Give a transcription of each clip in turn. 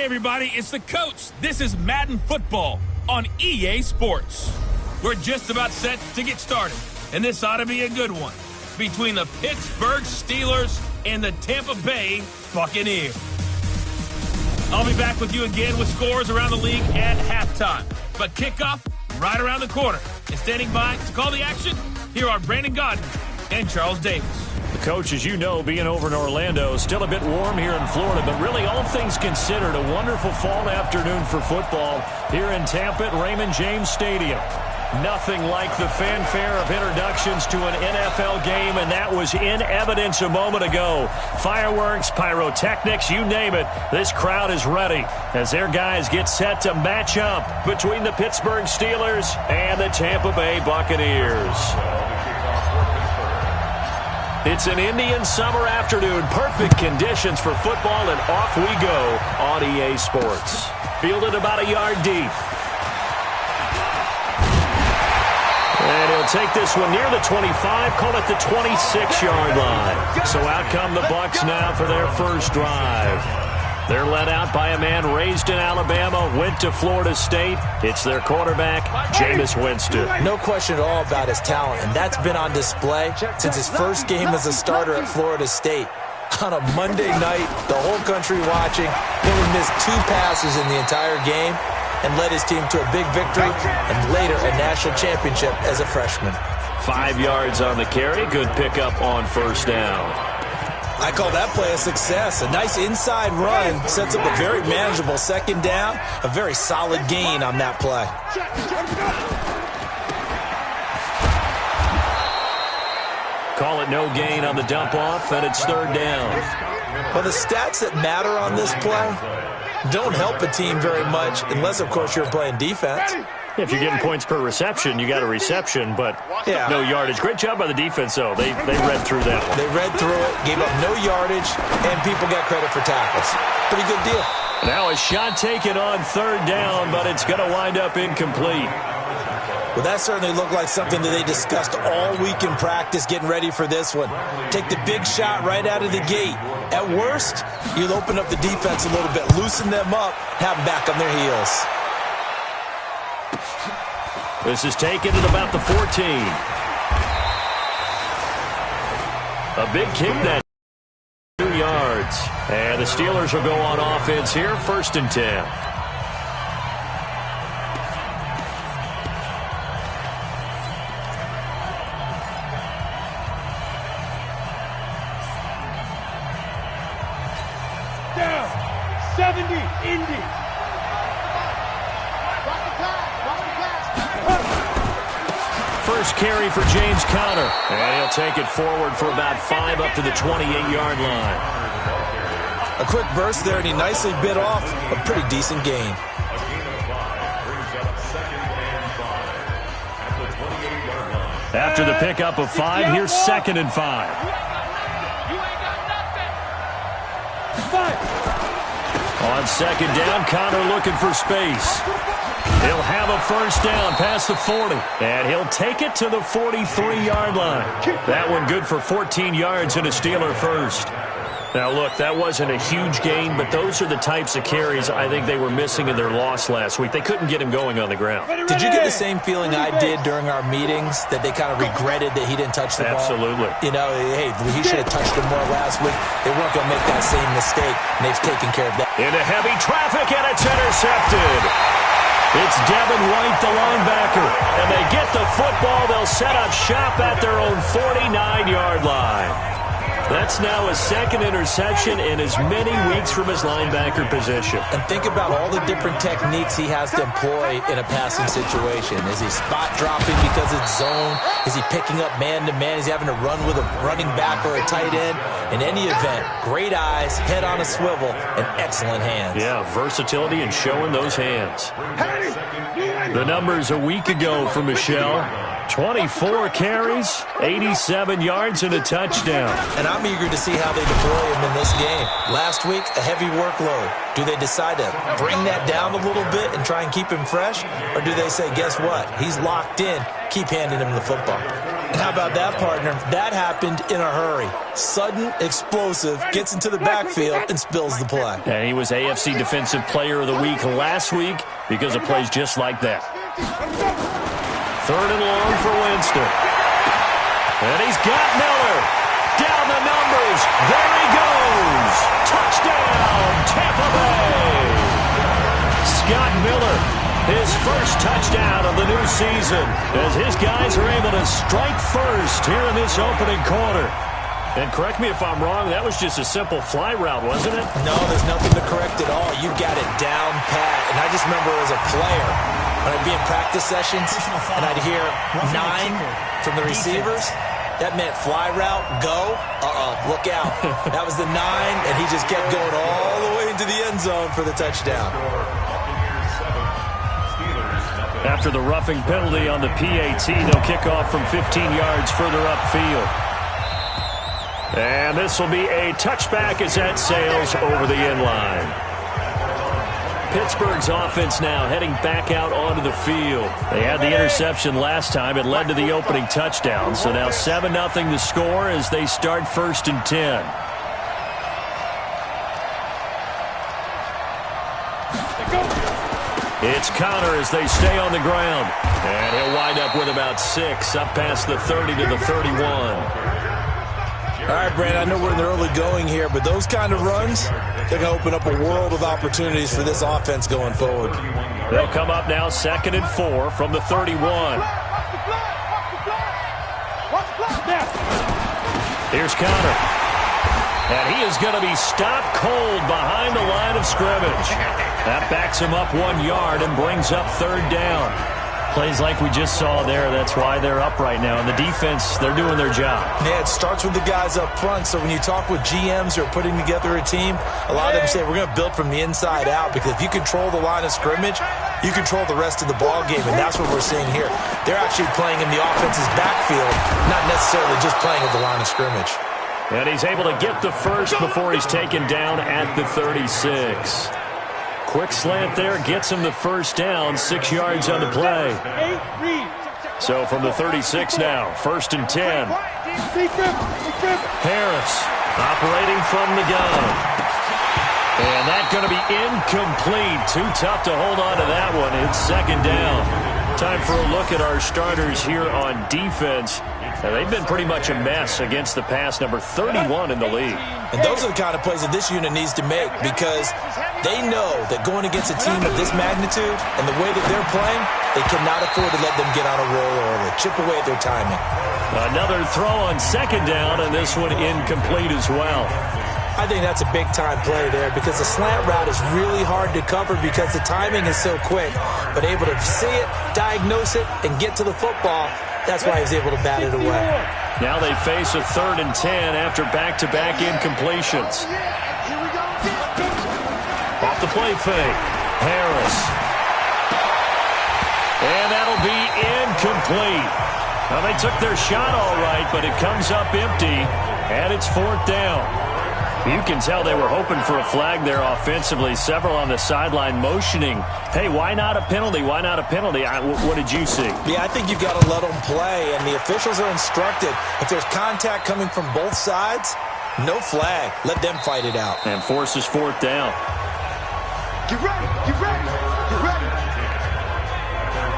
everybody, it's the coach. This is Madden Football on EA Sports. We're just about set to get started, and this ought to be a good one between the Pittsburgh Steelers and the Tampa Bay Buccaneers. I'll be back with you again with scores around the league at halftime. But kickoff right around the corner. And standing by to call the action, here are Brandon Godden and Charles Davis. Coach, as you know, being over in Orlando, still a bit warm here in Florida, but really all things considered, a wonderful fall afternoon for football here in Tampa at Raymond James Stadium. Nothing like the fanfare of introductions to an NFL game, and that was in evidence a moment ago. Fireworks, pyrotechnics, you name it. This crowd is ready as their guys get set to match up between the Pittsburgh Steelers and the Tampa Bay Buccaneers. It's an Indian summer afternoon, perfect conditions for football, and off we go on EA Sports. Fielded about a yard deep. And he'll take this one near the 25, call it the 26-yard line. So out come the Bucs now for their first drive. They're led out by a man raised in Alabama, went to Florida State. It's their quarterback, Jameis Winston. No question at all about his talent, and that's been on display since his first game as a starter at Florida State. On a Monday night, the whole country watching, he only missed 2 passes in the entire game and led his team to a big victory and later a national championship as a freshman. 5 yards on the carry, good pickup on first down. I call that play a success. A nice inside run sets up a very manageable second down. A very solid gain on that play. Call it no gain on the dump off, and it's third down. Well, the stats that matter on this play don't help a team very much unless, of course, you're playing defense. If you're getting points per reception, you got a reception, but no yardage. Great job by the defense, though. They read through that one. They read through it, gave up no yardage, and people got credit for tackles. Pretty good deal. Now a shot taken on third down, but it's going to wind up incomplete. Well, that certainly looked like something that they discussed all week in practice getting ready for this one. Take the big shot right out of the gate. At worst, you'll open up the defense a little bit, loosen them up, have them back on their heels. This is taken at about the 14. A big kick that 2 yards. And the Steelers will go on offense here, first and 10. Down, 70, Indy. First carry for James Conner. And he'll take it forward for about 5 up to the 28-yard line. A quick burst there, and he nicely bit off a pretty decent gain. After the pickup of 5, here's second and 5. On second down, Conner looking for space. He'll have a first down past the 40, and he'll take it to the 43-yard line. That one good for 14 yards and a Steeler first. Now, look, that wasn't a huge gain, but those are the types of carries I think they were missing in their loss last week. They couldn't get him going on the ground. Did you get the same feeling I did during our meetings, that they kind of regretted that he didn't touch the ball? Absolutely. You know, hey, he should have touched him more last week. They weren't going to make that same mistake, and they've taken care of that. Into heavy traffic, and it's intercepted. It's Devin White, the linebacker, and they get the football. They'll set up shop at their own 49-yard line. That's now a second interception in as many weeks from his linebacker position. And think about all the different techniques he has to employ in a passing situation. Is he spot dropping because it's zone? Is he picking up man-to-man? Is he having to run with a running back or a tight end? In any event, great eyes, head on a swivel, and excellent hands. Yeah, versatility and showing those hands. The numbers a week ago for Michelle. 24 carries, 87 yards, and a touchdown. And I'm eager to see how they deploy him in this game. Last week, a heavy workload. Do they decide to bring that down a little bit and try and keep him fresh? Or do they say, guess what? He's locked in. Keep handing him the football. How about that, partner? That happened in a hurry. Sudden, explosive, gets into the backfield, and spills the play. And he was AFC Defensive Player of the Week last week because of plays just like that. 3rd and long for Winston. And he's got Miller. Down the numbers. There he goes. Touchdown, Tampa Bay. Scott Miller, his first touchdown of the new season, as his guys are able to strike first here in this opening quarter. And correct me if I'm wrong, that was just a simple fly route, wasn't it? No, there's nothing to correct at all. You got it down pat. And I just remember as a player, when I'd be in practice sessions and I'd hear 9 from the receivers, that meant fly route, go, look out. That was the 9, and he just kept going all the way into the end zone for the touchdown. After the roughing penalty on the PAT, they'll kick off from 15 yards further upfield. And this will be a touchback as that sails over the end line. Pittsburgh's offense now heading back out onto the field. They had the interception last time. It led to the opening touchdown. So now 7-0 the score as they start 1st and 10. It's Connor as they stay on the ground. And he'll wind up with about 6 up past the 30 to the 31. All right, Brandon, I know we're in the early going here, but those kind of runs, they're going to open up a world of opportunities for this offense going forward. They'll come up now 2nd and 4 from the 31. Here's Connor. And he is going to be stopped cold behind the line of scrimmage. That backs him up 1 yard and brings up 3rd down. Plays like we just saw there. That's why they're up right now. And the defense, they're doing their job. Yeah, it starts with the guys up front. So when you talk with GMs who are putting together a team, a lot of them say we're going to build from the inside out, because if you control the line of scrimmage, you control the rest of the ball game, and that's what we're seeing here. They're actually playing in the offense's backfield, not necessarily just playing at the line of scrimmage. And he's able to get the first before he's taken down at the 36. Quick slant there, gets him the first down, 6 yards on the play. So from the 36 now, 1st and 10. Harris operating from the gun. And that's going to be incomplete. Too tough to hold on to that one. It's 2nd down. Time for a look at our starters here on defense. Now, they've been pretty much a mess against the pass, number 31 in the league. And those are the kind of plays that this unit needs to make, because they know that going against a team of this magnitude and the way that they're playing, they cannot afford to let them get on a roll early. Chip away at their timing. Another throw on 2nd down, and this one incomplete as well. I think that's a big-time play there, because the slant route is really hard to cover because the timing is so quick. But able to see it, diagnose it, and get to the football, that's why he was able to bat it away. Now they face a 3rd and 10 after back-to-back incompletions. Off the play fake, Harris. And that'll be incomplete. Now they took their shot all right, but it comes up empty, and it's 4th down. You can tell they were hoping for a flag there offensively. Several on the sideline motioning, hey, why not a penalty? Why not a penalty? What did you see? Yeah, I think you've got to let them play, and the officials are instructed. If there's contact coming from both sides, no flag. Let them fight it out. And forces 4th down. Get ready, get ready, get ready.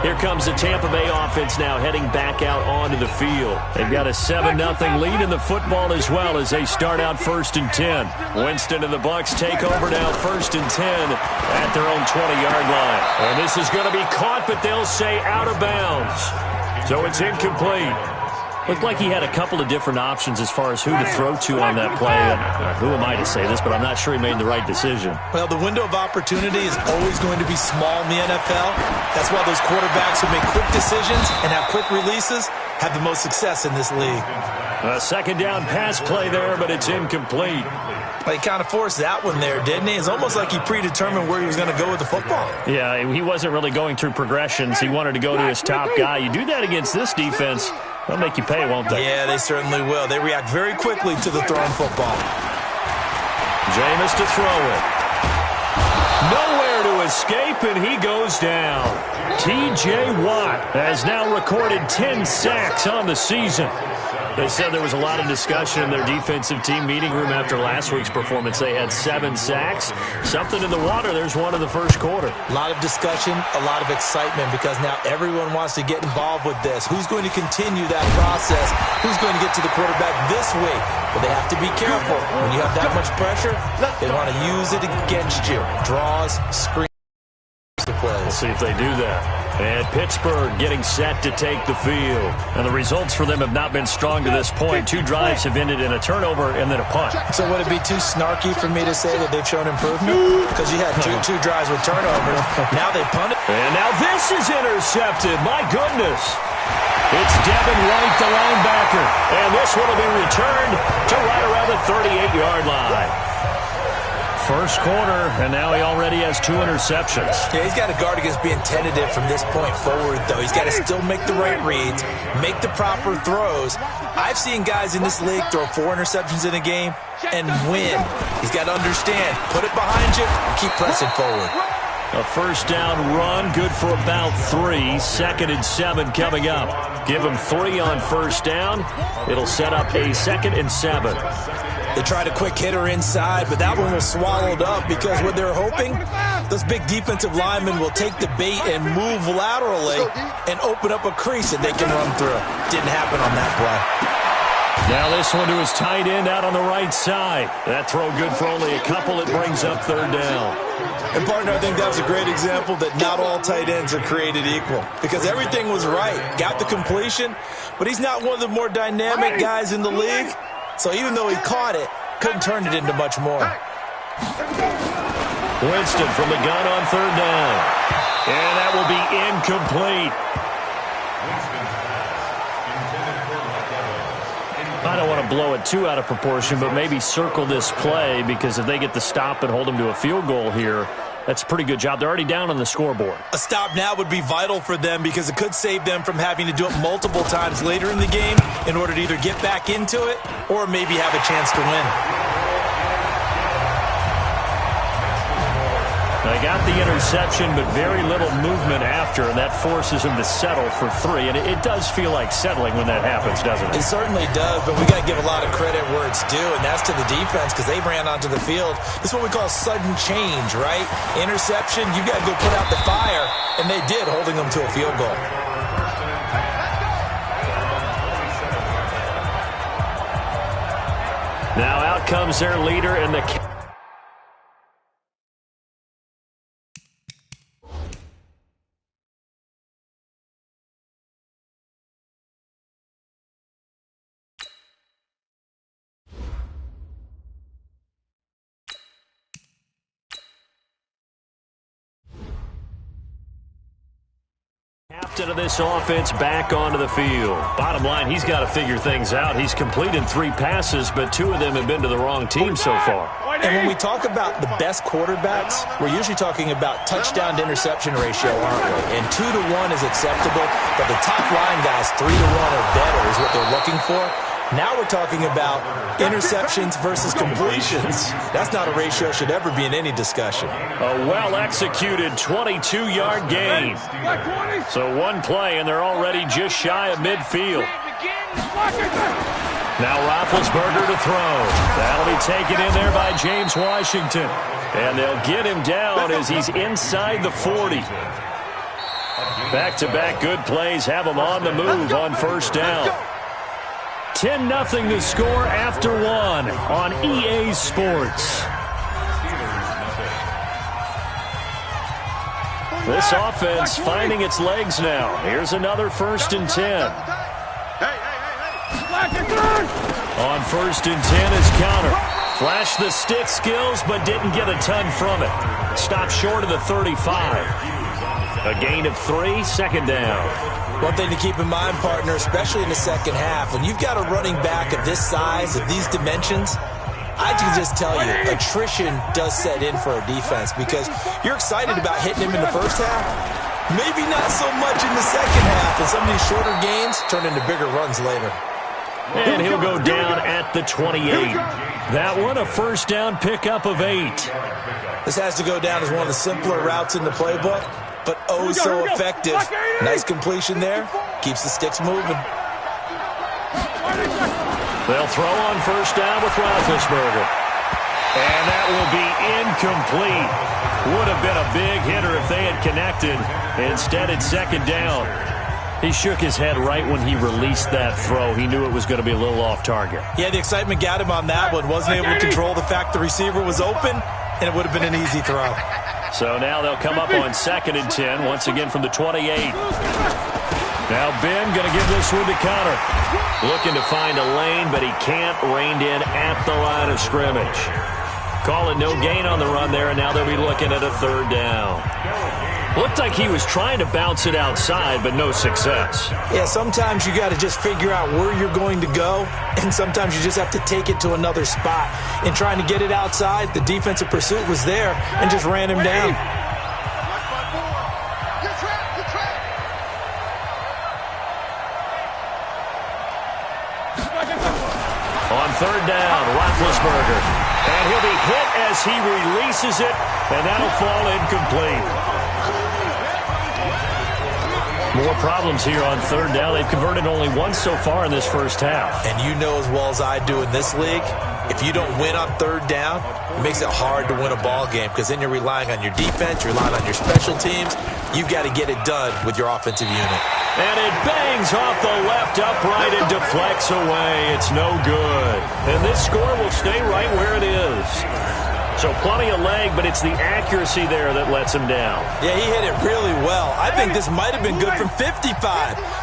Here comes the Tampa Bay offense now heading back out onto the field. They've got a 7-0 lead in the football as well as they start out 1st and 10. Winston and the Bucs take over now 1st and 10 at their own 20-yard line. And this is going to be caught, but they'll say out of bounds. So it's incomplete. Looked like he had a couple of different options as far as who to throw to on that play. And who am I to say this, but I'm not sure he made the right decision. Well, the window of opportunity is always going to be small in the NFL. That's why those quarterbacks who make quick decisions and have quick releases have the most success in this league. A 2nd down pass play there, but it's incomplete. He kind of forced that one there, didn't he? It's almost like he predetermined where he was going to go with the football. Yeah, he wasn't really going through progressions. He wanted to go to his top guy. You do that against this defense, they'll make you pay, won't they? Yeah, they certainly will. They react very quickly to the thrown football. Jameis to throw it. Nowhere to escape, and he goes down. T.J. Watt has now recorded 10 sacks on the season. They said there was a lot of discussion in their defensive team meeting room after last week's performance. They had 7 sacks. Something in the water. There's one in the first quarter. A lot of discussion, a lot of excitement, because now everyone wants to get involved with this. Who's going to continue that process? Who's going to get to the quarterback this week? But they have to be careful. When you have that much pressure, they want to use it against you. Draws, screens. We'll see if they do that. And Pittsburgh getting set to take the field. And the results for them have not been strong to this point. 2 drives have ended in a turnover and then a punt. So would it be too snarky for me to say that they've shown improvement? Because you had two drives with turnovers. Now they punted. And now this is intercepted. My goodness. It's Devin White, the linebacker. And this one will be returned to right around the 38-yard line. First quarter, and now he already has 2 interceptions. Yeah, he's got to guard against being tentative from this point forward, though. He's got to still make the right reads, make the proper throws. I've seen guys in this league throw 4 interceptions in a game and win. He's got to understand, put it behind you, keep pressing forward. A first down run, good for about 3. 2nd and 7 coming up. Give him 3 on first down. It'll set up a 2nd and 7. They tried a quick hitter inside, but that one was swallowed up because what they're hoping, those big defensive linemen will take the bait and move laterally and open up a crease that they can run through. Didn't happen on that play. Now this one to his tight end out on the right side. That throw good for only a couple. It brings up 3rd down. And, partner, I think that was a great example that not all tight ends are created equal, because everything was right. Got the completion, but he's not one of the more dynamic guys in the league. So even though he caught it, couldn't turn it into much more. Winston from the gun on 3rd down. And that will be incomplete. I don't want to blow it too out of proportion, but maybe circle this play, because if they get the stop and hold them to a field goal here, that's a pretty good job. They're already down on the scoreboard. A stop now would be vital for them, because it could save them from having to do it multiple times later in the game in order to either get back into it or maybe have a chance to win. They got the interception, but very little movement after, and that forces them to settle for 3. And it does feel like settling when that happens, doesn't it? It certainly does, but we got to give a lot of credit where it's due, and that's to the defense, because they ran onto the field. This is what we call sudden change, right? Interception, you got to go put out the fire, and they did, holding them to a field goal. Now out comes their leader in the captain of this offense back onto the field. Bottom line, he's got to figure things out. He's completed 3 passes, but 2 of them have been to the wrong team so far. And when we talk about the best quarterbacks, we're usually talking about touchdown to interception ratio, aren't we? And 2 to 1 is acceptable, but the top line guys, 3 to 1 or better is what they're looking for. Now we're talking about interceptions versus completions. That's not a ratio should ever be in any discussion. A well-executed 22-yard gain. So 1 play, and they're already just shy of midfield. Now Roethlisberger to throw. That'll be taken in there by James Washington. And they'll get him down as he's inside the 40. Back-to-back good plays have him on the move on first down. 10-0 the score after 1 on EA Sports. This offense finding its legs now. Here's another 1st and 10. On 1st and 10 is counter. Flashed the stick skills, but didn't get a ton from it. Stopped short of the 35. A gain of 3, 2nd down. One thing to keep in mind, partner, especially in the second half, when you've got a running back of this size, of these dimensions, I can just tell you, attrition does set in for a defense, because you're excited about hitting him in the first half, maybe not so much in the second half, and some of these shorter gains turn into bigger runs later. And he'll go down at the 28. That one, a first down pickup of 8. This has to go down as one of the simpler routes in the playbook. but oh so effective. Nice completion there. Keeps the sticks moving. They'll throw on first down with Roethlisberger. And that will be incomplete. Would have been a big hitter if they had connected. Instead, it's second down. He shook his head right when he released that throw. He knew it was going to be a little off target. Yeah, the excitement got him on that one. Wasn't able to control the fact the receiver was open, and it would have been an easy throw. So now they'll come up on 2nd and 10, once again from the 28. Now Ben going to give this one to Connor. Looking to find a lane, but he can't. Reined in at the line of scrimmage. Call it no gain on the run there, and now they'll be looking at a 3rd down. Looked like he was trying to bounce it outside, but no success. Yeah, sometimes you got to just figure out where you're going to go, and sometimes you just have to take it to another spot. In trying to get it outside, the defensive pursuit was there and just ran him down. On 3rd down, Roethlisberger. And he'll be hit as he releases it, and that'll fall incomplete. More problems here on 3rd down. They've converted only once so far in this first half. And you know as well as I do in this league, if you don't win on 3rd down, it makes it hard to win a ball game because then you're relying on your defense, you're relying on your special teams. You've got to get it done with your offensive unit. And it bangs off the left upright and deflects away. It's no good. And this score will stay right where it is. So plenty of leg, but it's the accuracy there that lets him down. Yeah, he hit it really well. I think this might have been good from 55,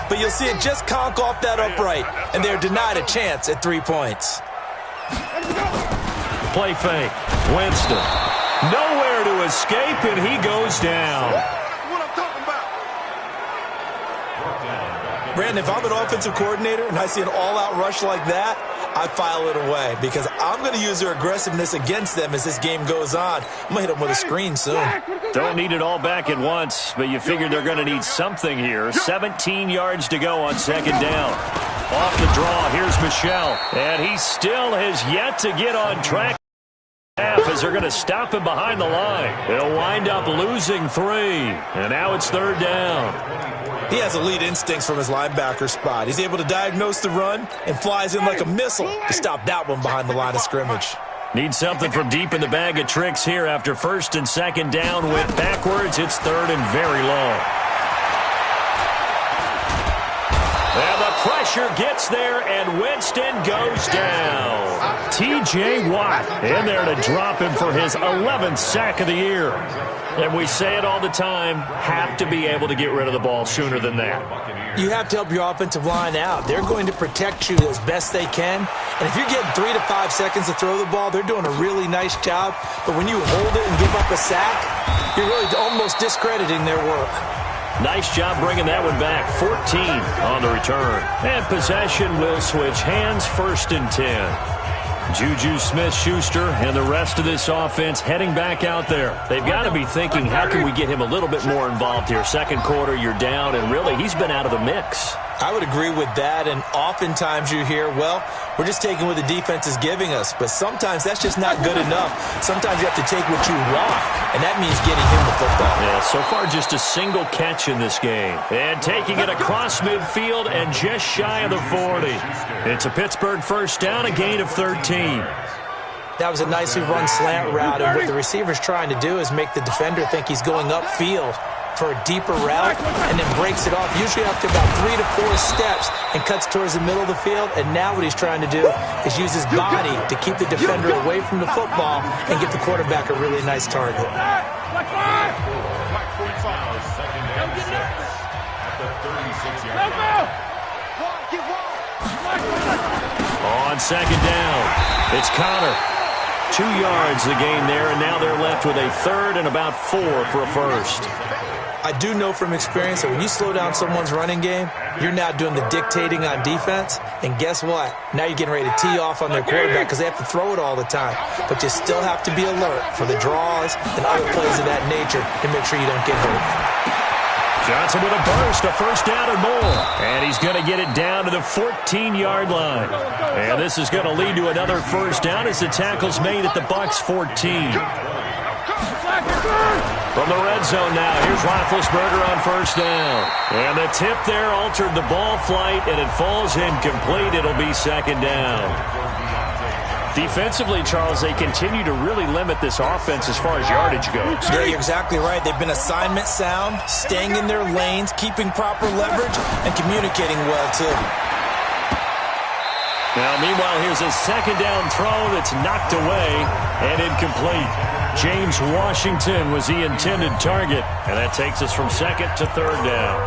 but you'll see it just conk off that upright, and they're denied a chance at 3 points. Play fake. Winston. Nowhere to escape, and he goes down. Brandon, if I'm an offensive coordinator and I see an all-out rush like that, I file it away because I'm going to use their aggressiveness against them as this game goes on. I'm going to hit them with a screen soon. Don't need it all back at once, but you figure they're going to need something here. 17 yards to go on 2nd down. Off the draw, here's Michel. And he still has yet to get on track as they're going to stop him behind the line. They'll wind up losing 3. And now it's 3rd down. He has elite instincts from his linebacker spot. He's able to diagnose the run and flies in like a missile to stop that one behind the line of scrimmage. Need something from deep in the bag of tricks here after 1st and 2nd down. Went backwards. It's 3rd and very long. And the pressure gets there, and Winston goes down. T.J. Watt in there to drop him for his 11th sack of the year. And we say it all the time, have to be able to get rid of the ball sooner than that. You have to help your offensive line out. They're going to protect you as best they can. And if you're getting 3 to 5 seconds to throw the ball, they're doing a really nice job. But when you hold it and give up a sack, you're really almost discrediting their work. Nice job bringing that one back. 14 on the return. And possession will switch hands. 1st and 10. Juju Smith-Schuster and the rest of this offense heading back out there. They've got to be thinking, how can we get him a little bit more involved here? 2nd quarter, you're down, and really, he's been out of the mix. I would agree with that, and oftentimes you hear, well, we're just taking what the defense is giving us, but sometimes that's just not good enough. Sometimes you have to take what you want, and that means getting him the football. Yeah, so far just a single catch in this game. And taking it across midfield and just shy of the 40. It's a Pittsburgh 1st down, a gain of 13. That was a nicely run slant route, and what the receiver's trying to do is make the defender think he's going upfield for a deeper route and then breaks it off, usually after about 3 to 4 steps, and cuts towards the middle of the field. And now what he's trying to do is use his body to keep the defender away from the football and give the quarterback a really nice target. On 2nd down, it's Connor. 2 yards the gain there, and now they're left with a 3rd and about 4 for a 1st. I do know from experience that when you slow down someone's running game, you're now doing the dictating on defense. And guess what? Now you're getting ready to tee off on their quarterback because they have to throw it all the time. But you still have to be alert for the draws and other plays of that nature to make sure you don't get hurt. Johnson with a burst, a 1st down and more. And he's going to get it down to the 14-yard line. And this is going to lead to another 1st down as the tackle's made at the Bucs 14. From the red zone now, here's Roethlisberger on first down. And the tip there altered the ball flight, and it falls incomplete. It'll be second down. Defensively, Charles, they continue to really limit this offense as far as yardage goes. Yeah, you're exactly right. They've been assignment sound, staying in their lanes, keeping proper leverage, and communicating well, too. Now, meanwhile, here's a second down throw that's knocked away and incomplete. James Washington was the intended target, and that takes us from second to third down.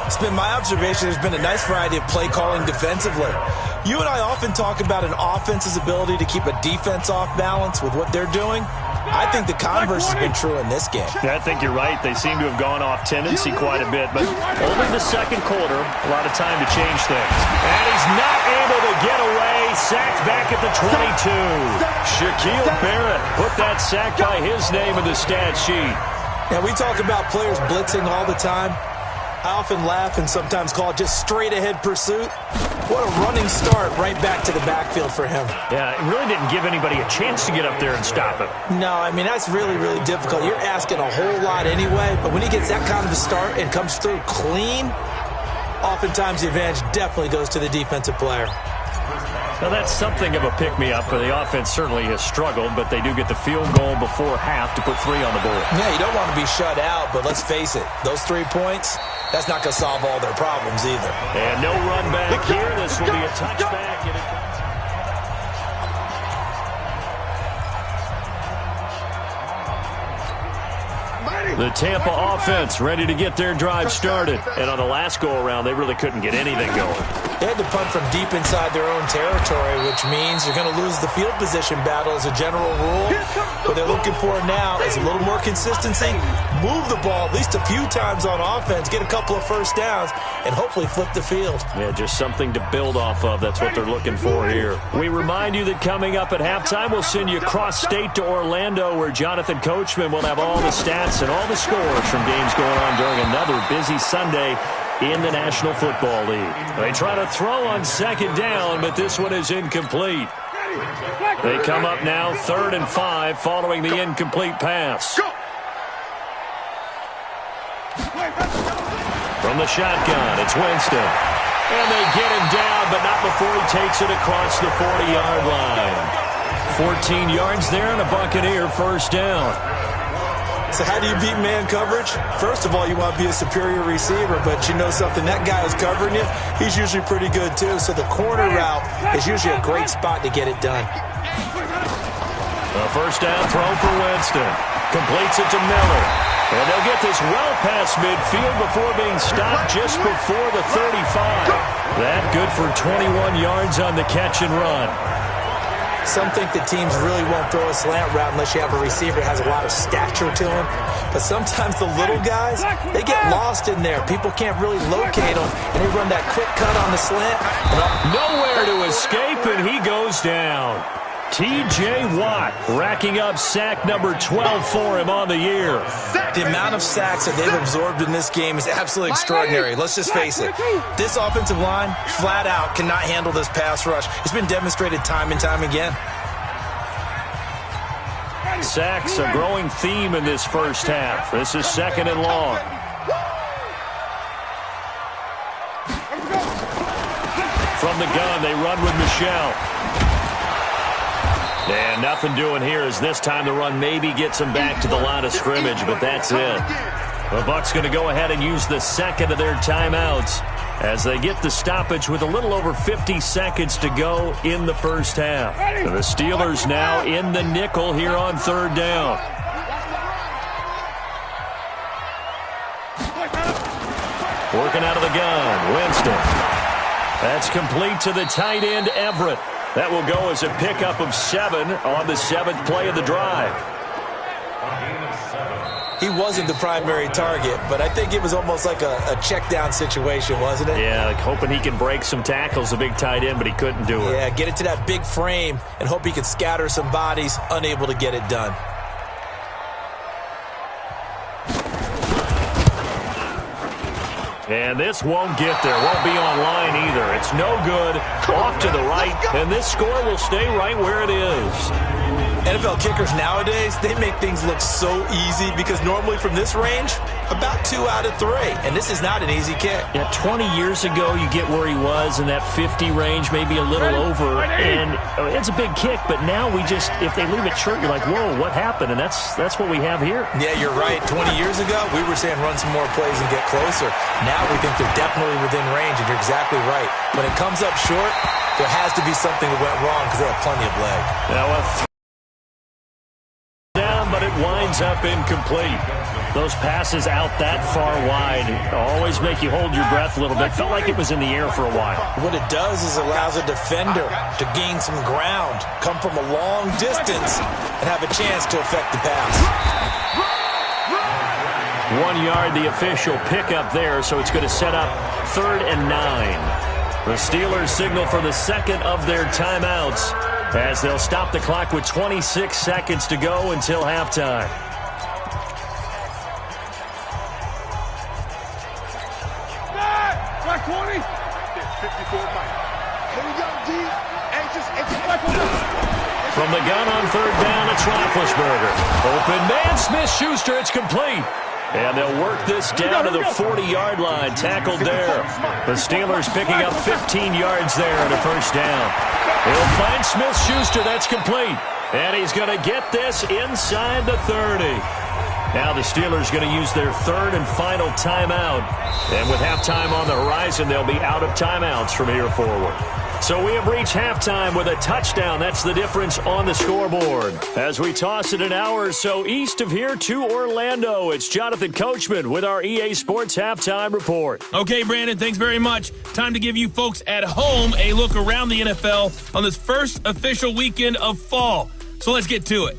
It's been my observation there's been a nice variety of play calling defensively. You and I often talk about an offense's ability to keep a defense off balance with what they're doing. I think the converse has been true in this game. Yeah, I think you're right. They seem to have gone off tendency quite a bit, but only the second quarter, a lot of time to change things. And he's not able to get away. Sacked back at the 22. Shaquille Barrett put that sack by his name in the stat sheet. Now, we talk about players blitzing all the time. I often laugh and sometimes call it just straight-ahead pursuit. What a running start right back to the backfield for him. Yeah, it really didn't give anybody a chance to get up there and stop him. No, I mean, that's really, really difficult. You're asking a whole lot anyway, but when he gets that kind of a start and comes through clean, oftentimes the advantage definitely goes to the defensive player. Now, that's something of a pick-me-up, for the offense certainly has struggled, but they do get the field goal before half to put 3 on the board. Yeah, you don't want to be shut out, but let's face it, those 3 points, that's not going to solve all their problems either. And no run back here. This will be a touchback. The Tampa offense ready to get their drive started. And on the last go-around, they really couldn't get anything going. They had to punt from deep inside their own territory, which means you're going to lose the field position battle as a general rule. What they're looking for now is a little more consistency, move the ball at least a few times on offense, get a couple of first downs, and hopefully flip the field. Yeah, just something to build off of. That's what they're looking for here. We remind you that coming up at halftime, we'll send you cross-state to Orlando, where Jonathan Coachman will have all the stats and all the scores from games going on during another busy Sunday in the National Football League. They try to throw on second down, but this one is incomplete. They come up now 3rd and 5 following the incomplete pass. From the shotgun, it's Winston. And they get him down, but not before he takes it across the 40-yard line. 14 yards there and a Buccaneer first down. So how do you beat man coverage? First of all, you want to be a superior receiver, but you know something, that guy who's covering you, he's usually pretty good too. So the corner route is usually a great spot to get it done. A first down throw for Winston. Completes it to Miller. And they'll get this well past midfield before being stopped just before the 35. That good for 21 yards on the catch and run. Some think that teams really won't throw a slant route unless you have a receiver that has a lot of stature to him. But sometimes the little guys, they get lost in there. People can't really locate them, and they run that quick cut on the slant. Nowhere to escape, and he goes down. T.J. Watt racking up sack number 12 for him on the year. The amount of sacks that they've absorbed in this game is absolutely extraordinary. Let's just face it. This offensive line, flat out, cannot handle this pass rush. It's been demonstrated time and time again. Sacks, a growing theme in this first half. This is 2nd and long. From the gun, they run with Michel. And nothing doing here as this time the run maybe gets them back to the line of scrimmage, but that's it. The Bucs going to go ahead and use the second of their timeouts as they get the stoppage with a little over 50 seconds to go in the first half. The Steelers now in the nickel here on 3rd down. Working out of the gun, Winston. That's complete to the tight end, Everett. That will go as a pickup of 7 on the 7th play of the drive. He wasn't the primary target, but I think it was almost like a check down situation, wasn't it? Yeah, like hoping he can break some tackles, a big tight end, but he couldn't do it. Yeah, get it to that big frame and hope he could scatter some bodies, unable to get it done. And this won't get there. Won't be online either. It's no good. Off to the right. And this score will stay right where it is. NFL kickers nowadays, they make things look so easy because normally from this range, about 2 out of 3. And this is not an easy kick. Yeah, 20 years ago, you get where he was in that 50 range, maybe a little over. And it's a big kick, but now we just, if they leave it short, you're like, whoa, what happened? And that's what we have here. Yeah, you're right. 20 years ago, we were saying run some more plays and get closer. Now we think they're definitely within range, and you're exactly right. When it comes up short, there has to be something that went wrong because they have plenty of leg. Now, but it winds up incomplete. Those passes out that far wide always make you hold your breath a little bit. Felt like it was in the air for a while. What it does is allows a defender to gain some ground, come from a long distance, and have a chance to affect the pass. 1 yard, the official pickup there, so it's going to set up 3rd and 9. The Steelers signal for the second of their timeouts, as they'll stop the clock with 26 seconds to go until halftime. Back 20. 54 Mike. Here we go, D. From the gun on 3rd down, it's Roethlisberger. Open man, Smith-Schuster, it's complete. And they'll work this down to the 40-yard line, tackled there. The Steelers picking up 15 yards there at a first down. He'll find Smith-Schuster, that's complete. And he's going to get this inside the 30. Now the Steelers going to use their 3rd and final timeout. And with halftime on the horizon, they'll be out of timeouts from here forward. So we have reached halftime with a touchdown. That's the difference on the scoreboard. As we toss it an hour or so east of here to Orlando, it's Jonathan Coachman with our EA Sports Halftime Report. Okay, Brandon, thanks very much. Time to give you folks at home a look around the NFL on this first official weekend of fall. So let's get to it.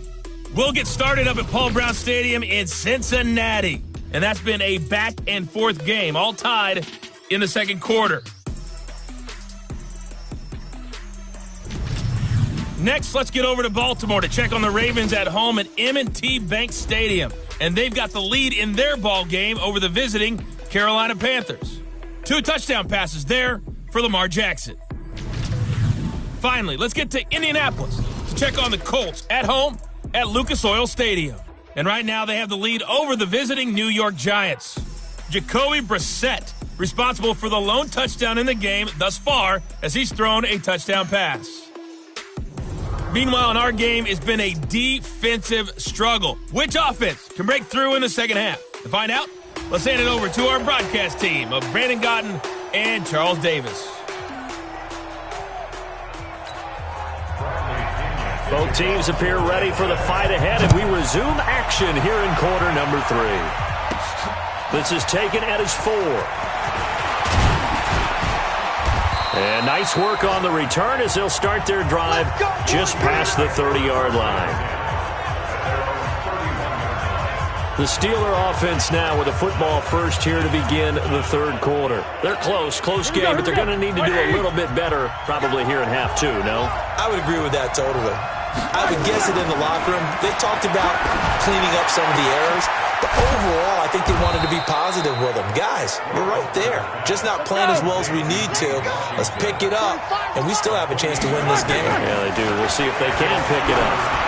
We'll get started up at Paul Brown Stadium in Cincinnati. And that's been a back-and-forth game, all tied in the second quarter. Next, let's get over to Baltimore to check on the Ravens at home at M&T Bank Stadium. And they've got the lead in their ball game over the visiting Carolina Panthers. 2 touchdown passes there for Lamar Jackson. Finally, let's get to Indianapolis to check on the Colts at home at Lucas Oil Stadium. And right now they have the lead over the visiting New York Giants. Jacoby Brissett, responsible for the lone touchdown in the game thus far as he's thrown a touchdown pass. Meanwhile, in our game, it's been a defensive struggle. Which offense can break through in the second half? To find out, let's hand it over to our broadcast team of Brandon Gotten and Charles Davis. Both teams appear ready for the fight ahead, and we resume action here in quarter number 3. This is taken at his 4. And nice work on the return as they'll start their drive just past the 30-yard line. The Steeler offense now with a football first here to begin the third quarter. They're close game, but they're going to need to do a little bit better probably here in half 2, no? I would agree with that totally. I would guess it in the locker room. They talked about cleaning up some of the errors, but overall, I think they wanted to be positive with them. Guys, we're right there. Just not playing as well as we need to. Let's pick it up, and we still have a chance to win this game. Yeah, they do. We'll see if they can pick it up.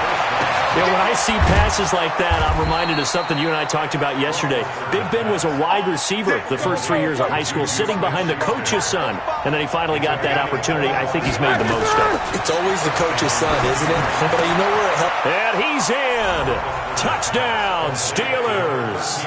You know, when I see passes like that, I'm reminded of something you and I talked about yesterday. Big Ben was a wide receiver the first 3 years of high school, sitting behind the coach's son, and then he finally got that opportunity. I think he's made the most of it. It's always the coach's son, isn't it? But you know where it helps? And he's in. Touchdown, Steelers.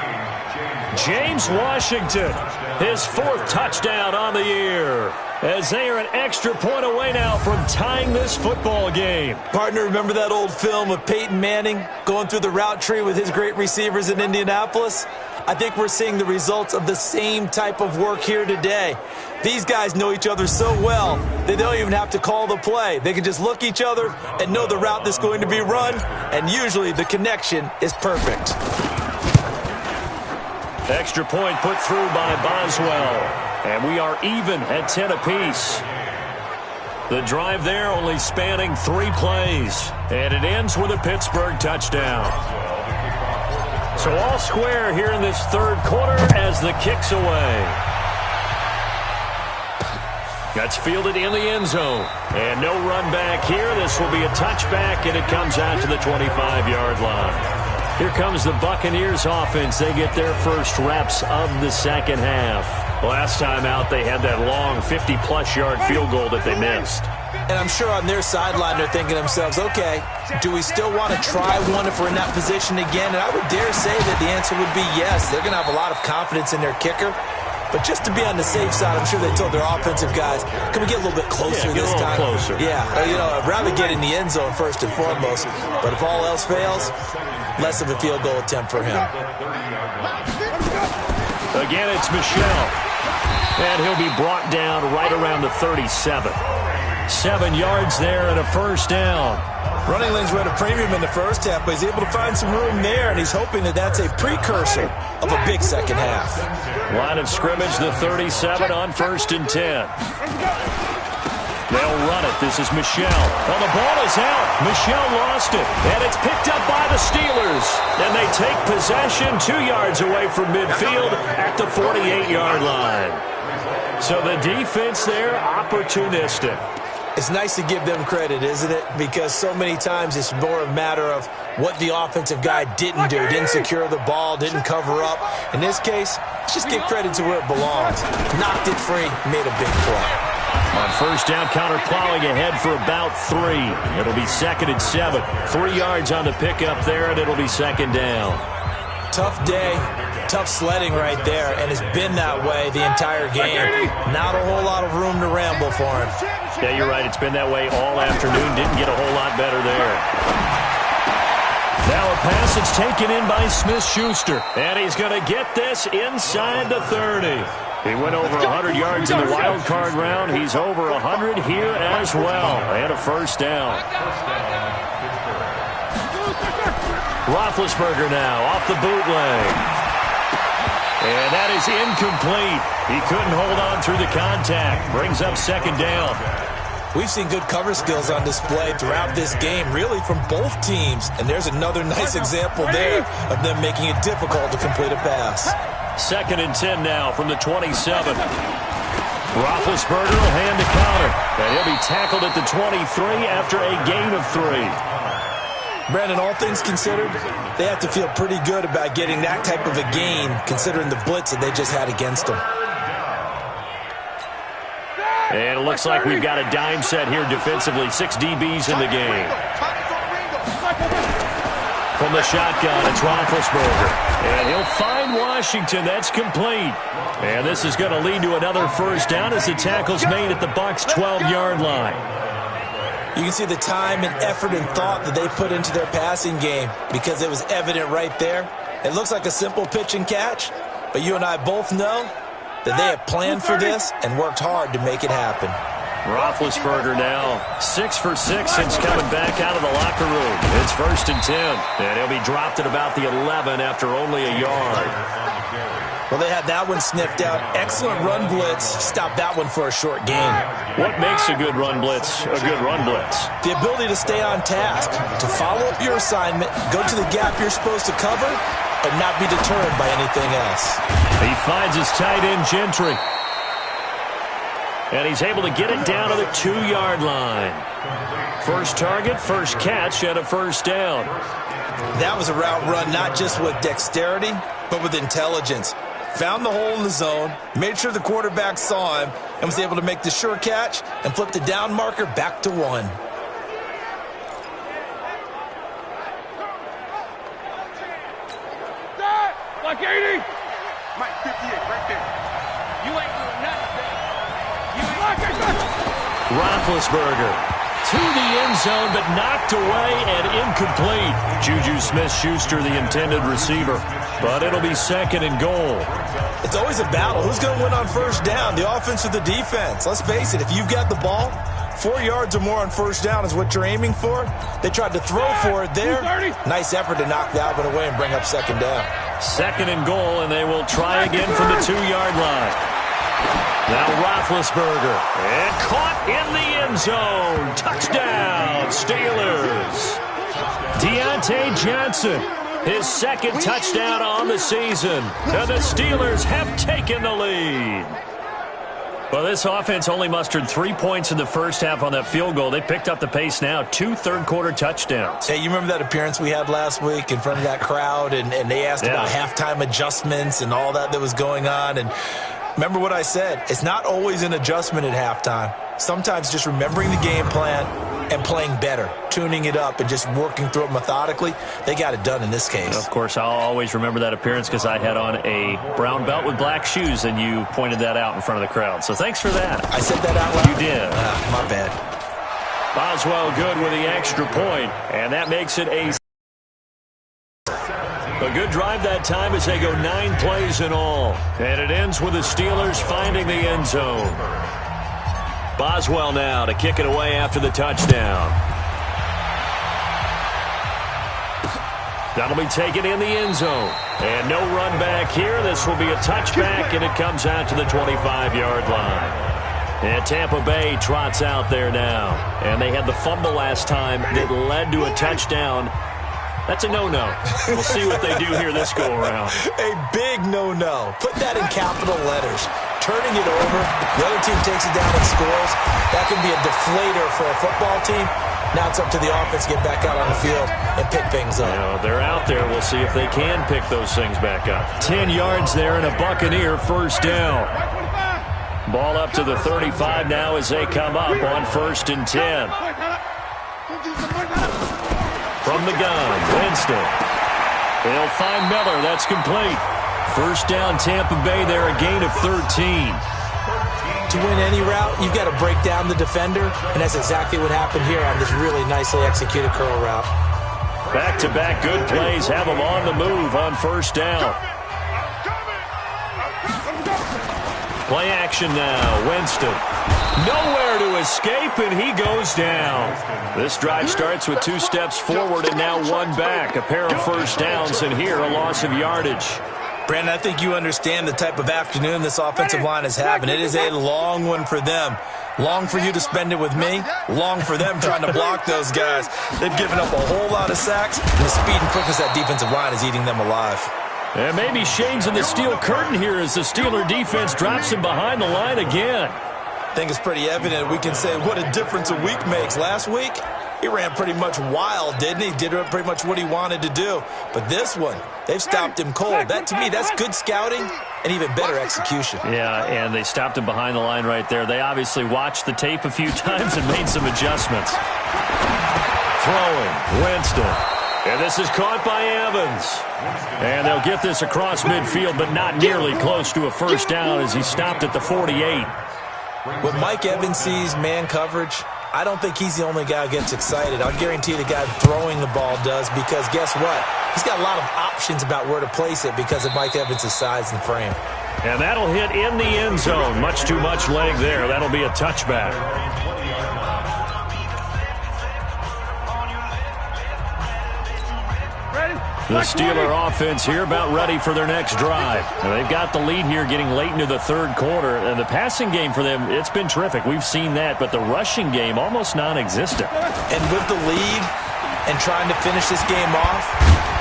James Washington, his 4th touchdown on the year, as they are an extra point away now from tying this football game. Partner, remember that old film of Peyton Manning going through the route tree with his great receivers in Indianapolis? I think we're seeing the results of the same type of work here today. These guys know each other so well that they don't even have to call the play. They can just look each other and know the route that's going to be run, and usually the connection is perfect. Extra point put through by Boswell. And we are even at 10 apiece. The drive there only spanning 3 plays. And it ends with a Pittsburgh touchdown. So all square here in this third quarter as the kick's away. That's fielded in the end zone. And no run back here. This will be a touchback, and it comes out to the 25-yard line. Here comes the Buccaneers offense. They get their first reps of the second half. Last time out, they had that long 50-plus yard field goal that they missed. And I'm sure on their sideline they're thinking to themselves, okay, do we still want to try one if we're in that position again? And I would dare say that the answer would be yes. They're going to have a lot of confidence in their kicker. But just to be on the safe side, I'm sure they told their offensive guys, can we get a little bit closer this time? Closer. Yeah, I'd rather get in the end zone first and foremost. But if all else fails, less of a field goal attempt for him. Again, it's Michel. And he'll be brought down right around the 37. 7 yards there and a first down. Running lanes were at a premium in the first half, but he's able to find some room there, and he's hoping that that's a precursor of a big second half. Line of scrimmage, the 37 on 1st and 10. They'll run it. This is Michel. Well, the ball is out. Michel lost it, and it's picked up by the Steelers. And they take possession 2 yards away from midfield at the 48-yard line. So the defense there, opportunistic. It's nice to give them credit, isn't it? Because so many times it's more a matter of what the offensive guy didn't do. Didn't secure the ball, didn't cover up. In this case, let's just give credit to where it belongs. Knocked it free, made a big play. On first down, counter plowing ahead for about 3. It'll be 2nd and 7. 3 yards on the pickup there, and it'll be 2nd down. Tough day, tough sledding right there, and it's been that way the entire game. Not a whole lot of room to ramble for him. Yeah, you're right. It's been that way all afternoon. Didn't get a whole lot better there. Now a pass that's taken in by Smith-Schuster. And he's going to get this inside the 30. He went over 100 yards in the wild card round. He's over 100 here as well. And a first down. Roethlisberger now off the bootleg. And that is incomplete. He couldn't hold on through the contact. Brings up 2nd down. We've seen good cover skills on display throughout this game, really from both teams. And there's another nice example there of them making it difficult to complete a pass. 2nd and 10 now from the 27. Roethlisberger will hand to counter. And he'll be tackled at the 23 after a gain of 3. Brandon, all things considered, they have to feel pretty good about getting that type of a gain, considering the blitz that they just had against them. And it looks like we've got a dime set here defensively. 6 DBs in the game. From the shotgun, it's Roethlisberger. And he'll find Washington. That's complete. And this is going to lead to another first down as the tackle's made at the Bucs' 12-yard line. You can see the time and effort and thought that they put into their passing game because it was evident right there. It looks like a simple pitch and catch, but you and I both know that they have planned for this and worked hard to make it happen. Roethlisberger now 6 for 6 since coming back out of the locker room. It's 1st and 10, and he'll be dropped at about the 11 after only a yard. Well, they had that one sniffed out. Excellent run blitz. Stopped that one for a short gain. What makes a good run blitz a good run blitz? The ability to stay on task, to follow up your assignment, go to the gap you're supposed to cover, and not be deterred by anything else. He finds his tight end, Gentry. And he's able to get it down to the 2-yard line. First target, first catch, and a first down. That was a route run not just with dexterity, but with intelligence. Found the hole in the zone, made sure the quarterback saw him, and was able to make the sure catch and flip the down marker back to 1. Like 80. Mike 58 right there. You ain't doing nothing. You ain't Roethlisberger to the end zone, but knocked away and incomplete. Juju Smith-Schuster, the intended receiver. But it'll be 2nd and goal. It's always a battle. Who's going to win on first down, the offense or the defense? Let's face it, if you've got the ball, 4 yards or more on first down is what you're aiming for. They tried to throw for it there. Nice effort to knock that one away and bring up 2nd down. 2nd and goal, and they will try again from the 2-yard line. Now Roethlisberger, and caught in the end zone. Touchdown, Steelers. Deontay Johnson, his 2nd touchdown on the season. And the Steelers have taken the lead. Well, this offense only mustered 3 points in the first half on that field goal. They picked up the pace now. 2 third-quarter touchdowns. Hey, you remember that appearance we had last week in front of that crowd, and they asked about halftime adjustments and all that was going on, and remember what I said. It's not always an adjustment at halftime. Sometimes just remembering the game plan and playing better, tuning it up and just working through it methodically. They got it done in this case. Of course, I'll always remember that appearance because I had on a brown belt with black shoes, and you pointed that out in front of the crowd. So thanks for that. I said that out loud? You did. My bad. Boswell good with the extra point, and that makes it a good drive that time as they go 9 plays in all. And it ends with the Steelers finding the end zone. Boswell now to kick it away after the touchdown. That'll be taken in the end zone. And no run back here. This will be a touchback, and it comes out to the 25-yard line. And Tampa Bay trots out there now. And they had the fumble last time that led to a touchdown. That's a no-no. We'll see what they do here this go-around. A big no-no. Put that in capital letters. Turning it over, the other team takes it down and scores. That can be a deflator for a football team. Now it's up to the offense to get back out on the field and pick things up. They're out there. We'll see if they can pick those things back up. 10 yards there and a Buccaneer first down. Ball up to the 35 now as they come up on 1st and 10. From the gun, Winston. They'll find Miller. That's complete. First down, Tampa Bay there, a gain of 13. To win any route, you've got to break down the defender, and that's exactly what happened here on this really nicely executed curl route. Back-to-back good plays have them on the move on first down. Play action now, Winston. Nowhere to escape, and he goes down. This drive starts with 2 steps forward and now 1 back. A pair of first downs, and here a loss of yardage. Brandon, I think you understand the type of afternoon this offensive line is having. It is a long one for them. Long for you to spend it with me. Long for them trying to block those guys. They've given up a whole lot of sacks, and the speed and quickness of that defensive line is eating them alive. And maybe Shane's in the steel curtain here as the Steeler defense drops him behind the line again. I think it's pretty evident. We can say what a difference a week makes. Last week, he ran pretty much wild, didn't he? Did pretty much what he wanted to do. But this one, they've stopped him cold. That, to me, that's good scouting and even better execution. Yeah, and they stopped him behind the line right there. They obviously watched the tape a few times and made some adjustments. Throwing, Winston. And this is caught by Evans. And they'll get this across midfield, but not nearly close to a first down as he stopped at the 48. When Mike Evans sees man coverage, I don't think he's the only guy who gets excited. I'll guarantee the guy throwing the ball does, because guess what? He's got a lot of options about where to place it because of Mike Evans' size and frame. And that'll hit in the end zone. Much too much leg there. That'll be a touchback. The Steeler offense here about ready for their next drive. And they've got the lead here getting late into the third quarter. And the passing game for them, it's been terrific. We've seen that. But the rushing game, almost non-existent. And with the lead and trying to finish this game off,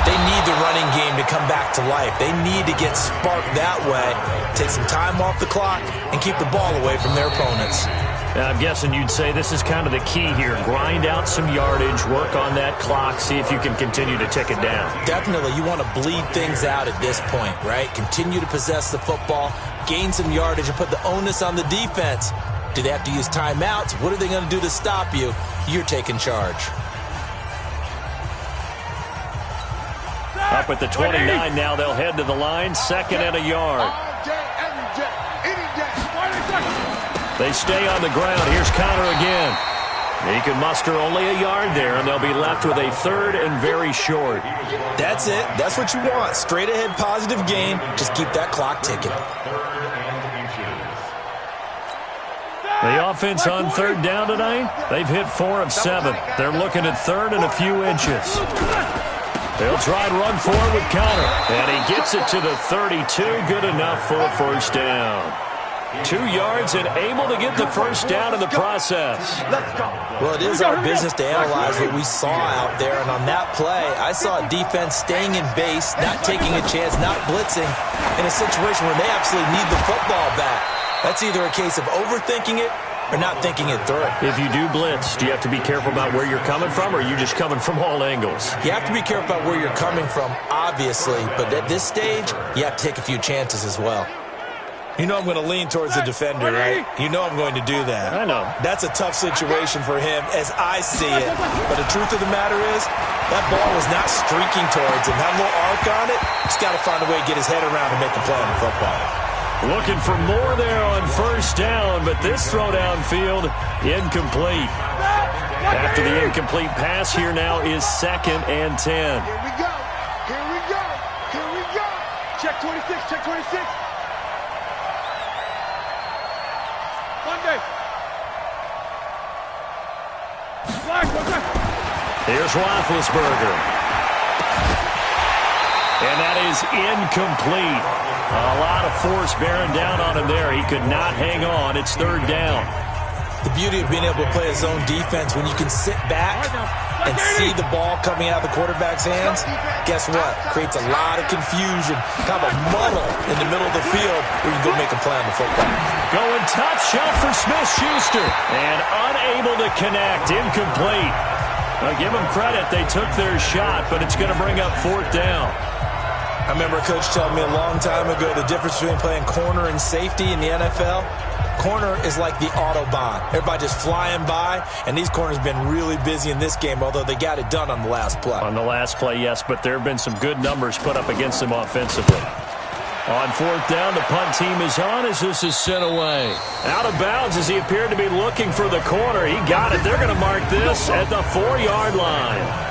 they need the running game to come back to life. They need to get sparked that way, take some time off the clock, and keep the ball away from their opponents. I'm guessing you'd say this is kind of the key here. Grind out some yardage, work on that clock, see if you can continue to tick it down. Definitely. You want to bleed things out at this point, right? Continue to possess the football, gain some yardage, and put the onus on the defense. Do they have to use timeouts? What are they going to do to stop you? You're taking charge. Up at the 29 now, they'll head to the line, 2nd and a yard. They stay on the ground. Here's Connor again. He can muster only a yard there, and they'll be left with a 3rd and very short. That's it. That's what you want. Straight ahead positive gain. Just keep that clock ticking. The offense on 3rd down tonight, they've hit 4 of 7. They're looking at 3rd and a few inches. They'll try and run forward with Connor. And he gets it to the 32. Good enough for a first down. 2 yards and able to get the first down in the process. Well, it is our business to analyze what we saw out there. And on that play, I saw a defense staying in base, not taking a chance, not blitzing, in a situation where they absolutely need the football back. That's either a case of overthinking it or not thinking it through. If you do blitz, do you have to be careful about where you're coming from, or are you just coming from all angles? You have to be careful about where you're coming from, obviously, but at this stage, you have to take a few chances as well. You know I'm going to lean towards the defender, right? You know I'm going to do that. I know. That's a tough situation for him as I see it. But the truth of the matter is, that ball was not streaking towards him. That little arc on it, he's got to find a way to get his head around and make a play on the football. Looking for more there on first down, but this throw downfield, incomplete. After the incomplete pass, here now is 2nd and 10. Here we go. Here we go. Here we go. Check 26. Check 26. Monday. Here's Roethlisberger. And that is incomplete. A lot of force bearing down on him there. He could not hang on. It's 3rd down. The beauty of being able to play a zone defense, when you can sit back and see the ball coming out of the quarterback's hands, guess what? Creates a lot of confusion, kind of a muddle in the middle of the field where you can go make a play on the football. Going touch shot for Smith-Schuster. And unable to connect. Incomplete. Now, give them credit. They took their shot, but it's going to bring up 4th down. I remember a coach telling me a long time ago the difference between playing corner and safety in the NFL. Corner is like the Autobahn. Everybody just flying by, and these corners have been really busy in this game, although they got it done on the last play. On the last play, yes, but there have been some good numbers put up against them offensively. On 4th down, the punt team is on as this is sent away. Out of bounds as he appeared to be looking for the corner. He got it. They're going to mark this at the 4-yard line.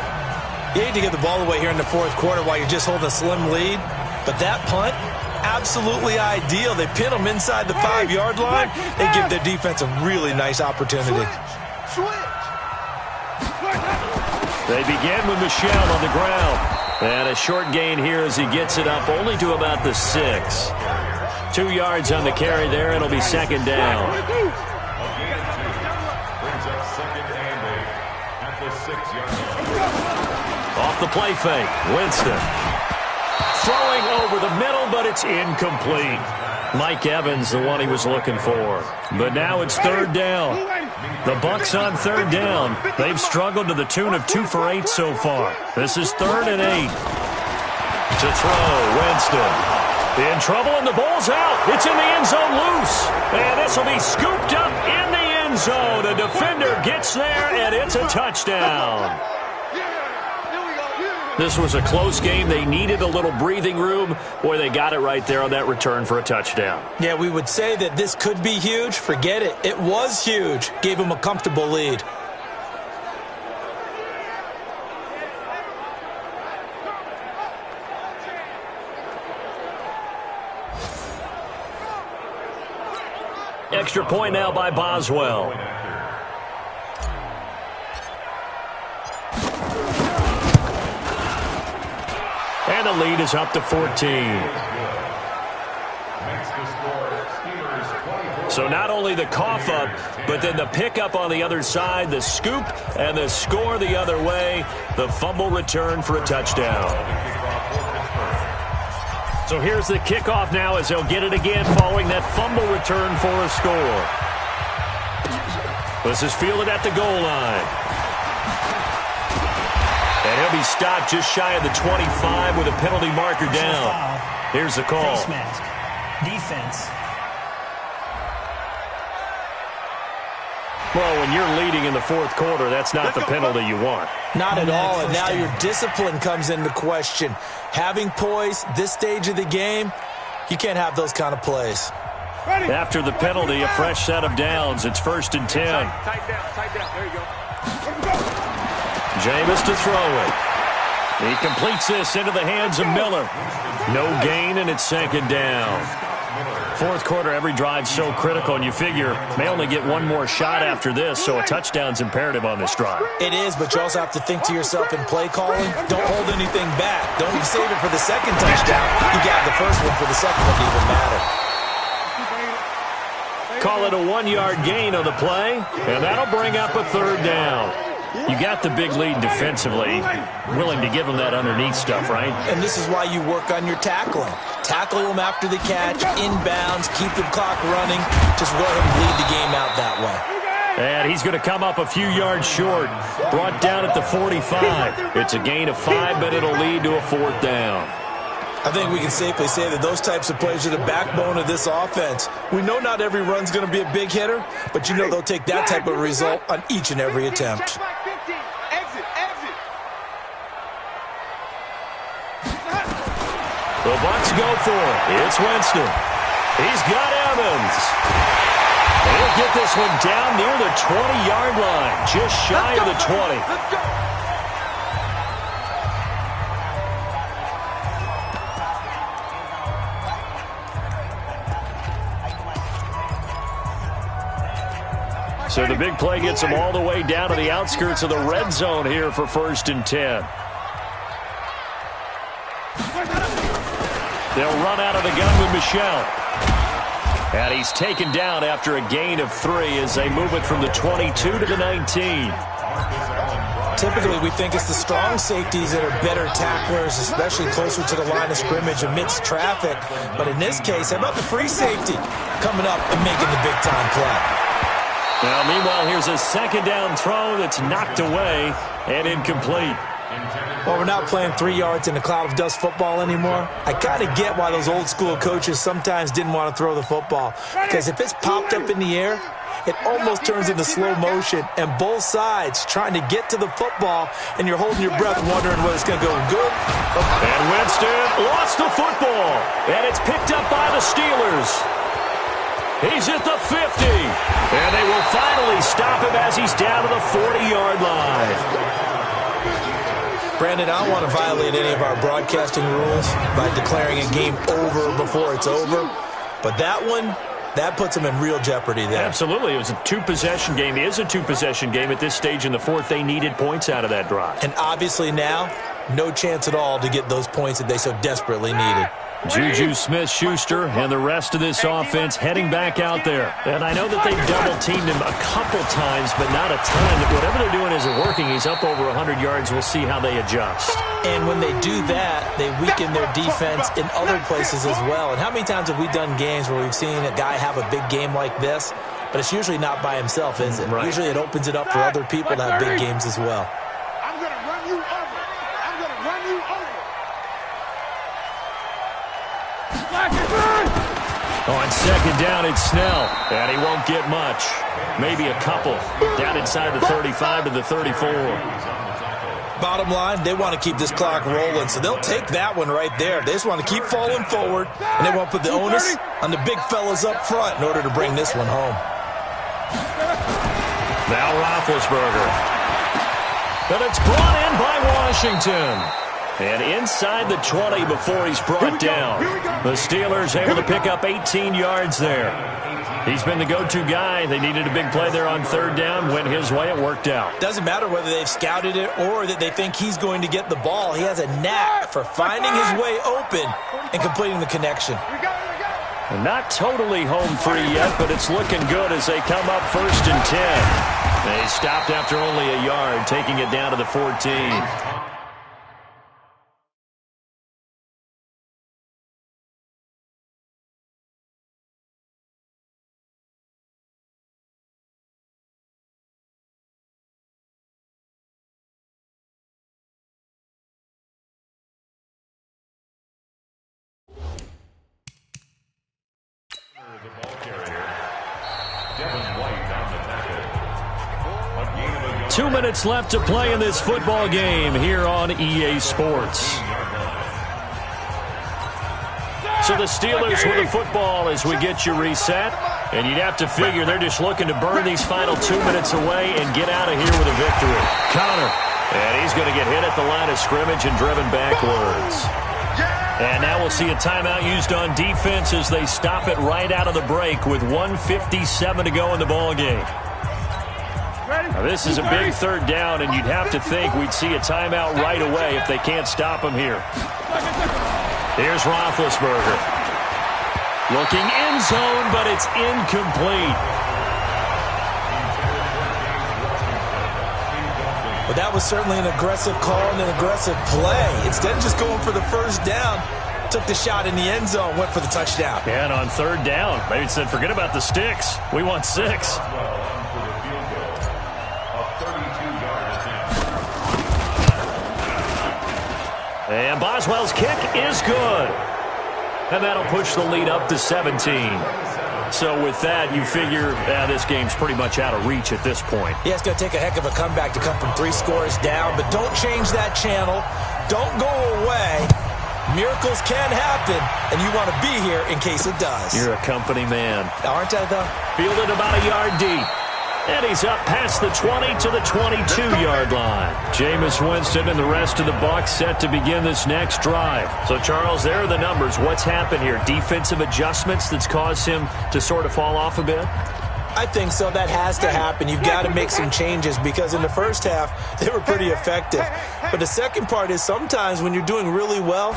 You hate to get the ball away here in the 4th quarter while you're just holding a slim lead, but that punt, absolutely ideal. They pin them inside the 5-yard line. They give their defense a really nice opportunity. They begin with Michel on the ground. And a short gain here as he gets it up only to about the 6. 2 yards on the carry there. It'll be 2nd down. Off the play fake, Winston. Throwing over the middle, but it's incomplete. Mike Evans, the one he was looking for. But now it's 3rd down. The Bucs on 3rd down. They've struggled to the tune of 2 for 8 so far. This is 3rd and 8. To throw, Winston. In trouble, and the ball's out. It's in the end zone loose. And this will be scooped up in the end zone. A defender gets there, and it's a touchdown. This was a close game. They needed a little breathing room. Boy, they got it right there on that return for a touchdown. Yeah, we would say that this could be huge. Forget it. It was huge. Gave them a comfortable lead. Extra point now by Boswell. And the lead is up to 14. So not only the cough up, but then the pickup on the other side, the scoop, and the score the other way. The fumble return for a touchdown. So here's the kickoff now as they'll get it again following that fumble return for a score. This is fielded at the goal line. And he'll be stopped just shy of the 25 with a penalty marker down. Here's the call. Face mask. Defense. Well, when you're leading in the 4th quarter, that's not the penalty you want. Not at all, and now your discipline comes into question. Having poise, this stage of the game, you can't have those kind of plays. After the penalty, a fresh set of downs. It's 1st and 10. Tight down. There you go. Jameis to throw it. He completes this into the hands of Miller. No gain, and it's 2nd down. 4th quarter, every drive's so critical, and you figure may only get one more shot after this, so a touchdown's imperative on this drive. It is, but you also have to think to yourself in play calling, don't hold anything back. Don't save it for the 2nd touchdown. You got the first one for the 2nd one to even matter. Call it a 1-yard gain on the play, and that'll bring up a 3rd down. You got the big lead defensively. Willing to give them that underneath stuff, right? And this is why you work on your tackling. Tackle them after the catch, inbounds, keep the clock running. Just let him bleed the game out that way. And he's going to come up a few yards short. Brought down at the 45. It's a gain of 5, but it'll lead to a 4th down. I think we can safely say that those types of plays are the backbone of this offense. We know not every run's going to be a big hitter, but you know they'll take that type of result on each and every attempt. The Bucs go for it. It's Winston. He's got Evans. He'll get this one down near the 20-yard line, just shy of the 20. So the big play gets them all the way down to the outskirts of the red zone here for 1st and 10. They'll run out of the gun with Michel. And he's taken down after a gain of 3 as they move it from the 22 to the 19. Typically, we think it's the strong safeties that are better tacklers, especially closer to the line of scrimmage amidst traffic. But in this case, how about the free safety coming up and making the big-time play? Now, meanwhile, here's a 2nd down throw that's knocked away and incomplete. Well, we're not playing 3 yards in a cloud of dust football anymore. I kind of get why those old-school coaches sometimes didn't want to throw the football. Because if it's popped up in the air, it almost turns into slow motion, and both sides trying to get to the football, and you're holding your breath wondering whether it's going to go good. And Winston lost the football, and it's picked up by the Steelers. He's at the 50, and they will finally stop him as he's down to the 40-yard line. Brandon, I don't want to violate any of our broadcasting rules by declaring a game over before it's over, but that one, that puts them in real jeopardy there. Absolutely. It was a 2-possession game. It is a 2-possession game at this stage in the 4th. They needed points out of that drive. And obviously now, no chance at all to get those points that they so desperately needed. Juju Smith-Schuster and the rest of this offense heading back out there. And I know that they've double-teamed him a couple times, but not a ton. Whatever they're doing isn't working. He's up over 100 yards. We'll see how they adjust. And when they do that, they weaken their defense in other places as well. And how many times have we done games where we've seen a guy have a big game like this, but it's usually not by himself, is it? Right. Usually it opens it up for other people to have big games as well. I'm going to run you over. I'm going to run you over. On 2nd down, it's Snell, and he won't get much. Maybe a couple. Down inside the 35 to the 34. Bottom line, they want to keep this clock rolling, so they'll take that one right there. They just want to keep falling forward, and they won't put the onus on the big fellas up front in order to bring this one home. Now Roethlisberger. But it's brought in by Washington. And inside the 20 before he's brought down. The Steelers able to pick up 18 yards there. He's been the go-to guy. They needed a big play there on 3rd down. Went his way. It worked out. Doesn't matter whether they've scouted it or that they think he's going to get the ball. He has a knack for finding his way open and completing the connection. And not totally home free yet, but it's looking good as they come up 1st and 10. They stopped after only a yard, taking it down to the 14. The ball carrier, Devin White on the tackle. 2 minutes left to play in this football game here on EA Sports. So the Steelers with the football as we get you reset. And you'd have to figure they're just looking to burn these final 2 minutes away and get out of here with a victory. Connor. And he's going to get hit at the line of scrimmage and driven backwards. And now we'll see a timeout used on defense as they stop it right out of the break with 1:57 to go in the ballgame. Now this is a big 3rd down, and you'd have to think we'd see a timeout right away if they can't stop him here. Here's Roethlisberger. Looking end zone, but it's incomplete. Well, that was certainly an aggressive call and an aggressive play. Instead of just going for the first down, took the shot in the end zone, went for the touchdown. Yeah, and on third down, maybe it said, forget about the sticks. We want 6. And Boswell's kick is good. And that'll push the lead up to 17. So with that, you figure this game's pretty much out of reach at this point. Yeah, it's going to take a heck of a comeback to come from 3 scores down, but don't change that channel. Don't go away. Miracles can happen, and you want to be here in case it does. You're a company man. Aren't I, though? Fielded about a yard deep. And he's up past the 20 to the 22-yard line. Jameis Winston and the rest of the Bucs set to begin this next drive. So, Charles, there are the numbers. What's happened here? Defensive adjustments that's caused him to sort of fall off a bit? I think so. That has to happen. You've got to make some changes because in the first half, they were pretty effective. But the second part is sometimes when you're doing really well,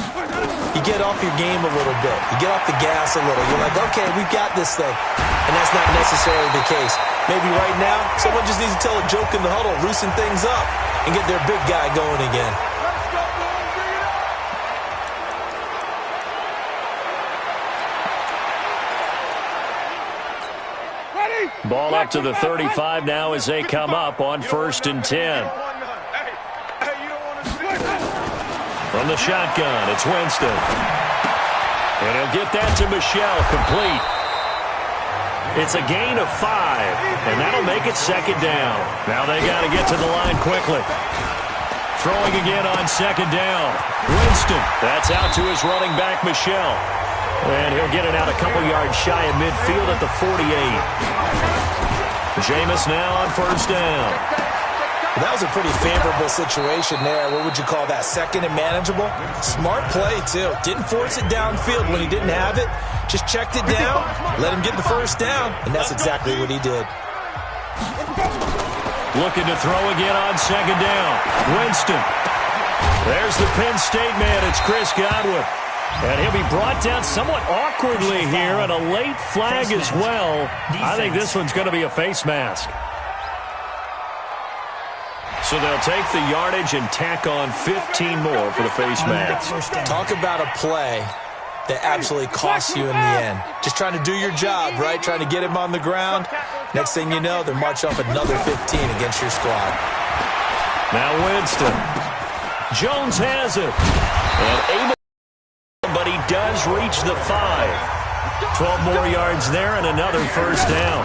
you get off your game a little bit. You get off the gas a little. You're like, okay, we've got this thing. And that's not necessarily the case. Maybe right now, someone just needs to tell a joke in the huddle, loosen things up, and get their big guy going again. Ball up to the 35 now as they come up on 1st and 10. From the shotgun, it's Winston. And he'll get that to Michel, complete. It's a gain of 5, and that'll make it 2nd down. Now they got to get to the line quickly. Throwing again on 2nd down. Winston, that's out to his running back, Michel. And he'll get it out a couple yards shy of midfield at the 48. Jameis now on 1st down. That was a pretty favorable situation there. What would you call that? 2nd and manageable? Smart play, too. Didn't force it downfield when he didn't have it. Just checked it down, let him get the 1st down, and that's exactly what he did. Looking to throw again on 2nd down. Winston. There's the Penn State man. It's Chris Godwin. And he'll be brought down somewhat awkwardly here, and a late flag as well. I think this one's going to be a face mask. So they'll take the yardage and tack on 15 more for the face mask. Talk about a play that absolutely costs you in the end. Just trying to do your job, right? Trying to get him on the ground. Next thing you know, they're marching up another 15 against your squad. Now Winston. Jones has it. And able, but he does reach the 5. 12 more yards there and another 1st down.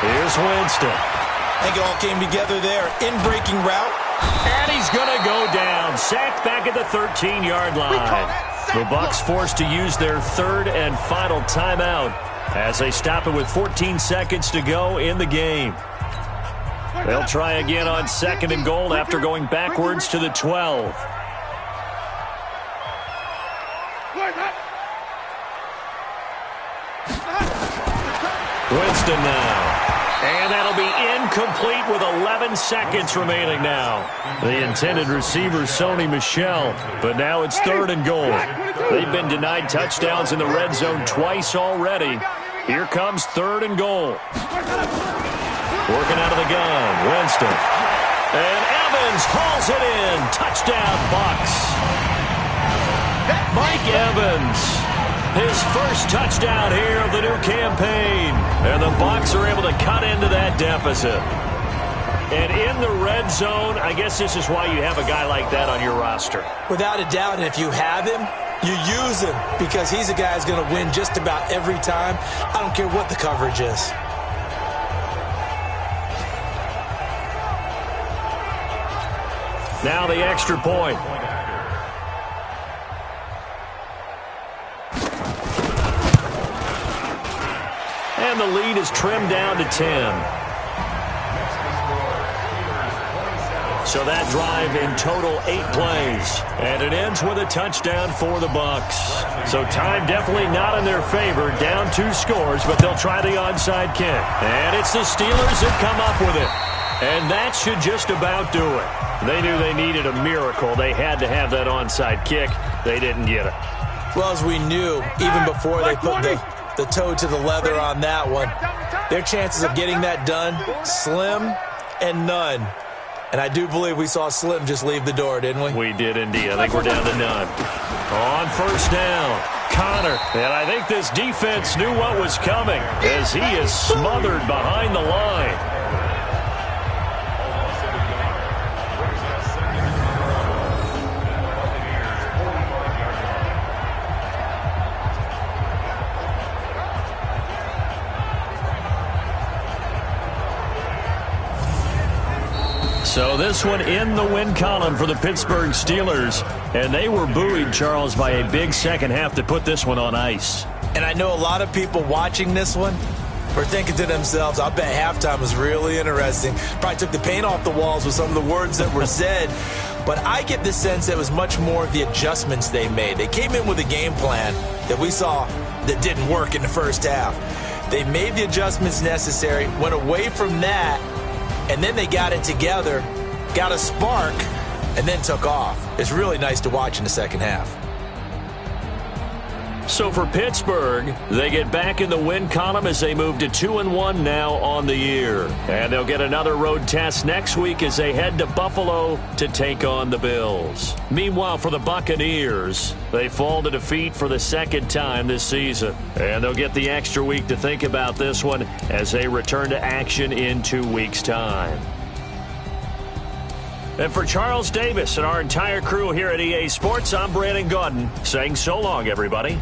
Here's Winston. I think it all came together there. In-breaking route. And he's going to go down. Sacked back at the 13-yard line. The Bucs forced to use their 3rd and final timeout as they stop it with 14 seconds to go in the game. They'll try again on 2nd and goal after going backwards to the 12. Winston now. And that'll be incomplete with 11 seconds remaining now. The intended receiver, Sony Michel, but now it's 3rd and goal. They've been denied touchdowns in the red zone twice already. Here comes 3rd and goal. Working out of the gun, Winston. And Evans hauls it in. Touchdown, Bucs. Mike Evans. His first touchdown here of the new campaign. And the Bucs are able to cut into that deficit. And in the red zone, I guess this is why you have a guy like that on your roster. Without a doubt, and if you have him, you use him because he's a guy who's going to win just about every time. I don't care what the coverage is. Now the extra point. And the lead is trimmed down to 10. So that drive in total 8 plays. And it ends with a touchdown for the Bucs. So time definitely not in their favor. Down 2 scores, but they'll try the onside kick. And it's the Steelers that come up with it. And that should just about do it. They knew they needed a miracle. They had to have that onside kick. They didn't get it. Well, as we knew, even before they put the toe to the leather on that one, their chances of getting that done, slim and none. And I do believe we saw Slim just leave the door, didn't we? We did indeed. I think we're down to none. On first down, Connor. And I think this defense knew what was coming as he is smothered behind the line. So this one in the win column for the Pittsburgh Steelers. And they were buoyed, Charles, by a big second half to put this one on ice. And I know a lot of people watching this one were thinking to themselves, I bet halftime was really interesting. Probably took the paint off the walls with some of the words that were said. But I get the sense it was much more of the adjustments they made. They came in with a game plan that we saw that didn't work in the first half. They made the adjustments necessary, went away from that, and then they got it together, got a spark, and then took off. It's really nice to watch in the second half. So for Pittsburgh, they get back in the win column as they move to 2-1 now on the year. And they'll get another road test next week as they head to Buffalo to take on the Bills. Meanwhile, for the Buccaneers, they fall to defeat for the second time this season. And they'll get the extra week to think about this one as they return to action in 2 weeks' time. And for Charles Davis and our entire crew here at EA Sports, I'm Brandon Gaudin saying so long, everybody.